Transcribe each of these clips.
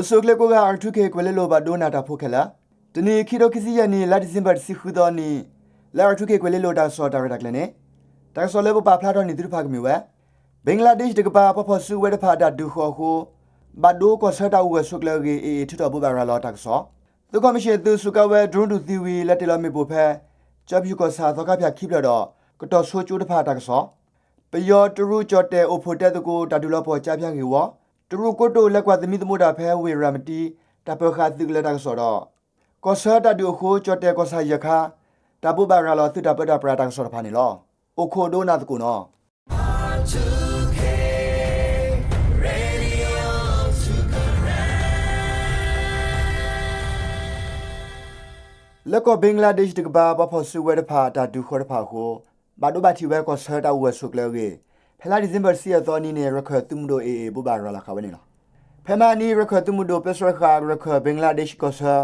so kleko ga artuke kwelelo ba dona ta phokela tini khido kisi ya ni la december si khudo ni la artuke kwelelo da so da ra klene ta so lebo ba phla do ni du pha kmi we bangladesh de ba pho su we de pha da du kho ko ba do ko sa ta we so kle ge e thu to bo ba ra lo ta so the commission tu su ka we drone to theory la te lo mi bo phe chap yu ko sa so ka phya khip lo do ko to so chu de pha ta so pe yo tru cho te o pho te to ko ta du lo pho cha phya ngi woတရူကိုတိုလက်ကွာသမီသမုဒ္ဒဖဲဝေရမတီတပခါတိကလက်တာဆိုတော့ကောဆာတတူခိုချတဲ့ကောဆာယခာတပုပရာလောသတပဒပရာတဆိုဖာနေလောအခုဒိုနာတကူနော်လက်ကောဘင်္ဂလားဒေ့ရှ်တကဘာဘဖို့ဆွေရဖာတတူခေါ်ဖာကိုဘာဒိုဘာတီဝဲကောဆာတဝဲဆုကလေဖလာဒီဇင်ဘာစီယသောနီနေရခတ်တုမဒိုအေဘူဘာရလာခဝနေလားဖမနီရခတ်တုမဒိုပစရခါရခဘင်္ဂလားဒေ့ရှ်ကောဆာ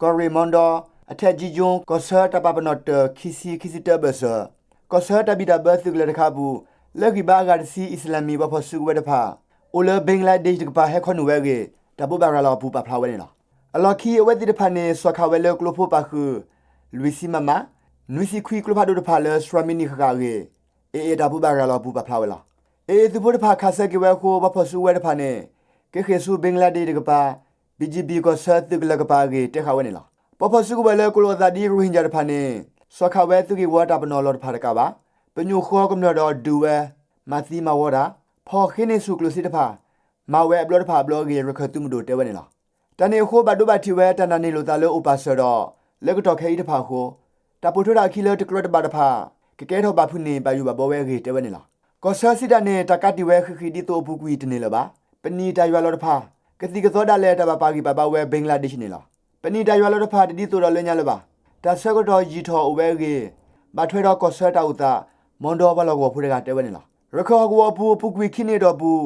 ကောရီမွန်ဒိုအထက်ဂျီဂျွန်ကောဆာတပပနော့တခီစီတဘဆာကောဆာတဘီဒဘသုကလခါဘူးလက်ဂီဘာဂါစီအစ္စလာမီဘဖဆုဝဲတဖာအိုလဘင်္ဂလားဒေ့ရှ်တကဘာဟဲခွန်ဝဲကေတဘူဘာရလာဘူပဖလာဝဲနေလားအလခီဝဲတိတဖာနေဆွာခဝဲလေကလိုဖိုပါခုလူစီမမနွီစီခွီကလိုဖာဒိုတဖာလဲစရမီနီခါကေအေတဘူဘာရလာဘူပဖလာဝဲလားသူဘုဒ္ဓဖာခါဆက်ကဝဲခိုဘဖဆူဝဲတဖာနေကေခေဆူဘင်္ဂလားဒေ့ရှ်တကပါ BGB ကိုဆတ်တကလကပါကေတက်ခဝဲနေလားပဖဆူကဝဲလေကိုလိုသာဒီရူဟင်ဂျာတဖာနေစောခဝဲသူကီဝါတာပနော်လောတဖာတကပါပညိုခေါကမနော်တော့ဒူဝဲမာသီမာဝဒါဖော်ခင်းနေစုကလိုစီတဖာမာဝဲဘလောတဖာဘလောကေရခတ်တုမတို့တဲဝဲနေလားတနေခိုဘဒုဘတီဝဲတနနေလိုတာလောဥပါဆောတော့လက်ကတော့ခဲတဖာခိုတပူထရာခီလတကရတပါတဖာကကဲတော့ဘာဖုနေပါယူပါဘောဝဲကေတဲဝဲနေလားကောဆာစီဒနေတကတိဝဲခခီဒီတိုဘူကွီတနေလပါပနီတရွာလောတဖာကတိကသောဒါလဲတပါပါကီပါပါဝဲဘင်္ဂလားဒေ့ရှ်နေလားပနီတရွာလောတဖာတတိတိုတော်လွညာလပါတဆကတော့ဂျီထောအဝဲကေမထွဲတော့ကောဆာတာဥတာမွန်ဒေါဘလောကိုဖူရကတဲဝဲနေလားရခောကောဘူကွီခိနေတော့ဘူး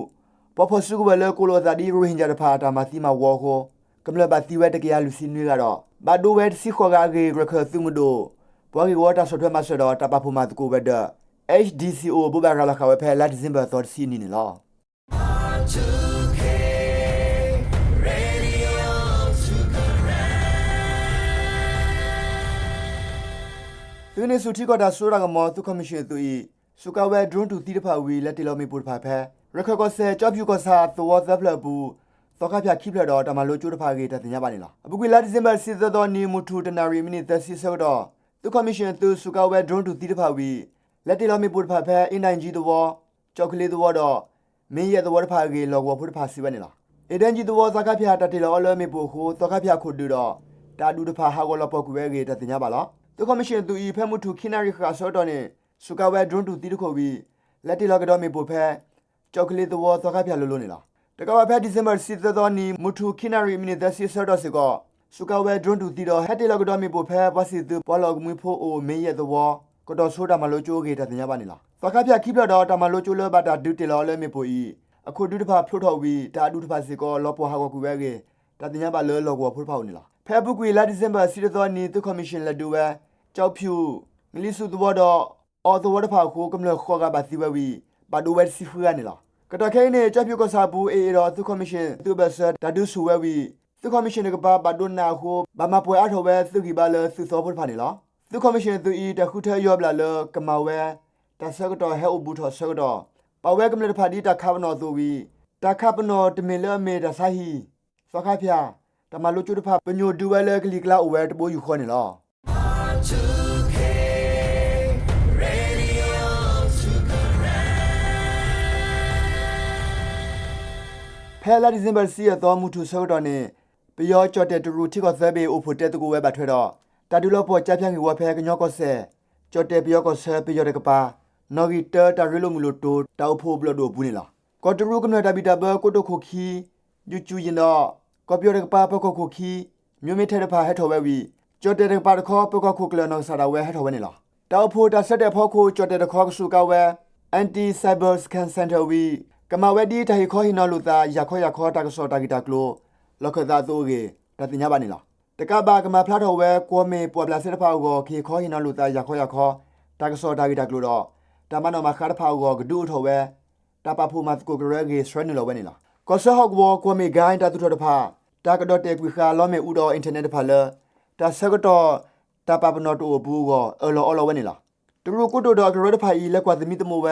ပပဆုကဝဲလေကိုလိုသာဒီရူဟင်ဂျာတဖာတာမစီမဝေါ်ကိုကမလဘတိဝဲတကရလူစီနွေကတော့ဘာဒိုဝဲစီခေါ်ကကေရခေသုမဒိုပွားကီဝါတာဆော့ထွဲမဆော့တော့တပဖူမတကိုဝဲဒHDCO ဘူဘာရလာခဝဲဖဲလာဒီဇင်ဘာသောစီနီနီလောသူနေစုတီကဒါဆိုရကမောသူကမရှင်သူဤစုကဝဲဒရွန်တူတီတဖာဝီလက်တီလောမီပူတဖာဖဲရခကောဆဲကြော့ဖြူကဆာသောသဖလဘူးသောကဖျာခိဖလတော့တမလိုကျိုးတဖာကေတတင်ရပါနေလားအခုကလာဒီဇင်ဘာစီသောနီမူထူတနာရီမိနစ်သစီဆောတော့သူကမရှင်သူစုကဝဲဒရွန်တူတီတဖာဝီလက်တီလောမီပူတဖာဖဲအင်နိုင်ဂျီသောကြောက်ကလေးသောတော့မင်းရဲ့သောတဖာကေလောကဖုတဖာစီဝဲနေလားအဒန်ဂျီသောသကဖျာတတီလောအလောမီပူခိုသောကဖျာခုဒူတော့တာဒူတဖာဟာကောလောပကူဝဲကေတတင်ရပါလားသူကမရှင်သူဤဖဲမှုထူခိနာရီခါဆောတော့နေစုကဝဲဒရွန်တူတီတခိုပြီးလက်တီလောကတော့မီပူဖဲကြောက်ကလေးသောသကဖျာလိုလိုနေလားတကဝဖဲဒီဇင်ဘာစီသောနီမူထူခိနာရီမိနစ်သစီဆောတော့စီကောစုကဝဲဒရွန်တူတီတော့ဟက်တီလောကတော့မီပူဖဲပစီသူပေါ်လောကမွေဖိုအိုမင်းရဲ့သောကတော့ဆိုတာမလို့ကြိုးကေတတင်ရပါနေလားသကဖျာခိပတော့တမလို့ကြိုးလောဘတာဒူတီလောလဲမီပူဤအခုဒူတဖာဖလို့ထောက်ပြီးတာဒူတဖာစီကောလောပေါ်ဟာကောကူဝဲကေတတင်ရပါလောလောကောဖလို့ဖောက်နေလားဖဲဘုကွေလာဒီဇင်ဘာစီသောနီသူကော်မရှင်လက်ဒူဝဲကြောက်ဖြူငလီစုသောတော့အော်သောတဖာခိုကမလခေါ်ကပါစီဝဲဝီဘာဒူဝဲစီဖူရနေလားကတော့ခဲနေကြောက်ဖြူကစားဘူးအေတော့သူကော်မရှင်သူဘဆာဒါဒူဆူဝဲဝီသူကော်မရှင်ကဘာဘာဒိုနာခိုဘာမပွဲအထောပဲသူကီပါလသူသောဖတ်ဖာနေလားသူကော်မရှင်သူဤတခုထဲရောဘလာလကမဝဲတဆကတော့ဟဲအဘူထောဆကတော့ပဝဲကမလဖာဒီတခါပနော်သူဝီတခါပနော်တမီလမေတဆာဟီသခါဖျာတမလူကျုတဖာပညိုဒူဝဲလေကလီကလာဝဲတပိုးယူခေါ်နေလားဖဲလာဒီဇင်ဘာစီရတော်မူထူဆောတော့နေပယောချော့တဲ့တူရူတီကသဘေအိုဖိုတဲ့တကူဝဲပါထွဲတော့တာဒူလောပေါ်ကြပြန့်ကြီးဝဖဲကညော့ကောဆဲချော့တဲ့ပယောကောဆဲပယောတဲ့ကပါနော်ဂီတာတာရီလိုမူလိုတိုတောက်ဖို့ဘလဒိုဘူးနေလားကောတူရူကနတာဘီတာဘကိုတိုခိုခီယူချူရင်တော့ကောပယောတဲ့ကပါပကောခိုခီမြို့မထဲတဖာဟဲထော်ဝဲဝီချော့တဲ့ကပါတခေါ်ပကောခိုကလနော်ဆာတာဝဲဟဲထော်ဝဲနေလားတောက်ဖို့တာဆက်တဲ့ဖောက်ခိုချော့တဲ့ခေါ်ကဆူကဝဲအန်တီဆိုက်ဘာစကန်စင်တာဝီကမဝဲဒီတိုင်ခေါ်ဟိနော်လူသားရခေါ်တာကစောတာဂီတာကလိုလောက်ခသာသိုးကေတတင်ရပါနေလားတကဘာကမဖလာတော်ဝဲကိုမေပေါ်ပလာစစ်တဖောက်ကိုခေခေါ်ဟိနော်လူသားရခေါ်တာကစောတာဂီတာကလိုတော့တမနော်မခါတဖောက်ကိုဂဒူထော်ဝဲတပဖူမတ်ကိုဂရဲကေစရနေလောဝဲနေလားကောဆဟောက်ဘောကိုမေဂိုင်းတတူထော်တဖာ ตากระดอเตกุคาล้อเมอุดออินเทอร์เน็ตพาเลตาเซกตอตาปาปนอตูบูก็ลอลอเวนี่ล่ะตรูกุดดอกรถพาอีและกว่าจะมีตโมเว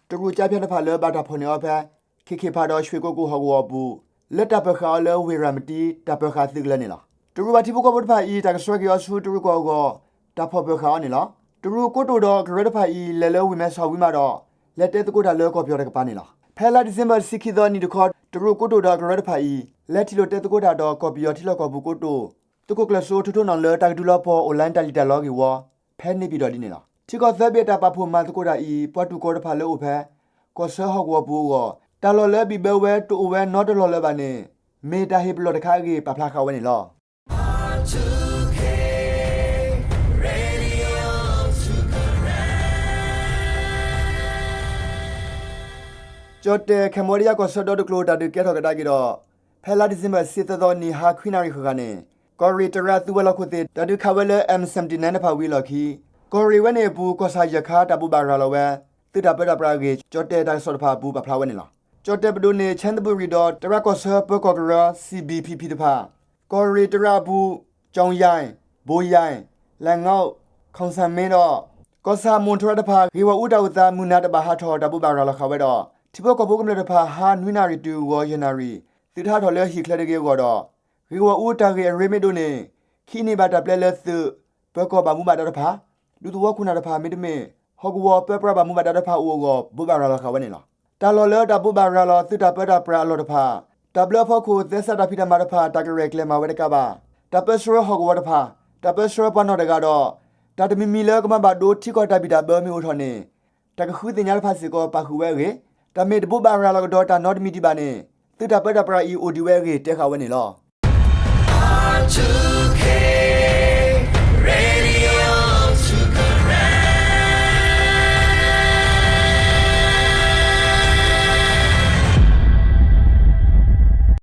ตรูจ่าเพียนพาเลบาตาพเนอเพเคพาดอช่วยกูฮอกวบูและตาเปคาเลเวรามตีตาเปคาซึกเลนี่ล่ะตรูบาที่พวกบดพาอีตากสวกยอสูตรูก็ตาพอเปคานี่ล่ะตรูกุดดอกรถพาอีเลวิเมสาวิมาดอและเตตกูดาเลก็เปียกปานี่ล่ะဖဲလာဒီဇင်ဘာစီခီဒနီဒခေါ်တရူကိုတိုဒါဂရဒဖိုင်လက်တီလိုတဲတကိုဒါတော့ကော်ပီယောတီလောကောဘူကိုတိုတကုကလဆိုထူထနောင်လေတာဒူလောပေါ်အွန်လိုင်းတာလီတာလောဂီဝဖဲနေပြီးတော့ဒီနေလားချီကောသဘီတာပဖိုမန်တကိုဒါဤပွားတူကောဒဖာလောဖဲကောဆဟောကဝဘူကိုတာလောလဲဘီဘဝဲတူဝဲနော့တလောလဲပါနေမေတာဟေဘလောတခါကြီးပဖလာခါဝဲနေလောจอดแคมโบเดียก็สดดกโลดาดแกทอกดากิดอဖဲလာဒီဇင်ဘာစီတတော်နီဟာခွိနာရီခကနေကော်ရီတရာသူဝလခုတေတဒုခဝလဲ M79 နဖဝီလခီကော်ရီဝနေဘူးကောဆာယခာတပူဘာရာလဝဲတိတပဒပရာဂေကျော်တဲတိုင်းစောတဖာဘူးပဖလာဝဲနေလားကျော်တဲပဒုနေချန်တဘူရီတော်တရာကောဆာပကောကရာ CBPP တဖာကော်ရီတရာဘူးကြောင်ရိုင်းဘိုးရိုင်းလန်ငေါခေါင်ဆန်မင်းတော့ကောဆာမွန်ထရတဖာဂေဝဥဒဝသမူနာတဘာဟာထောတပူဘာရာလခဝဲတော့တိဘကဘုကမလတဖာဟာနွိနာရီတူဝယနာရီတိထားတော်လဲဟီခလက်တကေကောတော့ဂေဝဥတာကေရေမီဒိုနေခီနေဘာတပလက်လက်သဘကောဘာမူမာတတဖာလူတဝခုနာတဖာမိတမေဟောကဝပပရဘာမူမာတတဖာအိုကောဘူဘာရာလခဝနေလားတာလောလဲတဘူဘာရာလသတပဒပရာလောတဖာတဘလဖခုသက်စတာဖိတမာတဖာတာကရက်လေမာဝဲတကပါတပစရဟောကဝတဖာတပစရပနောတကတော့တတမီမီလဲကမဘာဒိုတီကောတပိတာဘမီအိုထောနေတကခုတင်ညာဖာစီကောပါခုဝဲကေတမေတဘူဘာရာလကဒေါတာနော့မီတီပါနေတိတပဒပရာအီအိုဒီဝဲကေတက်ခါဝဲနေလော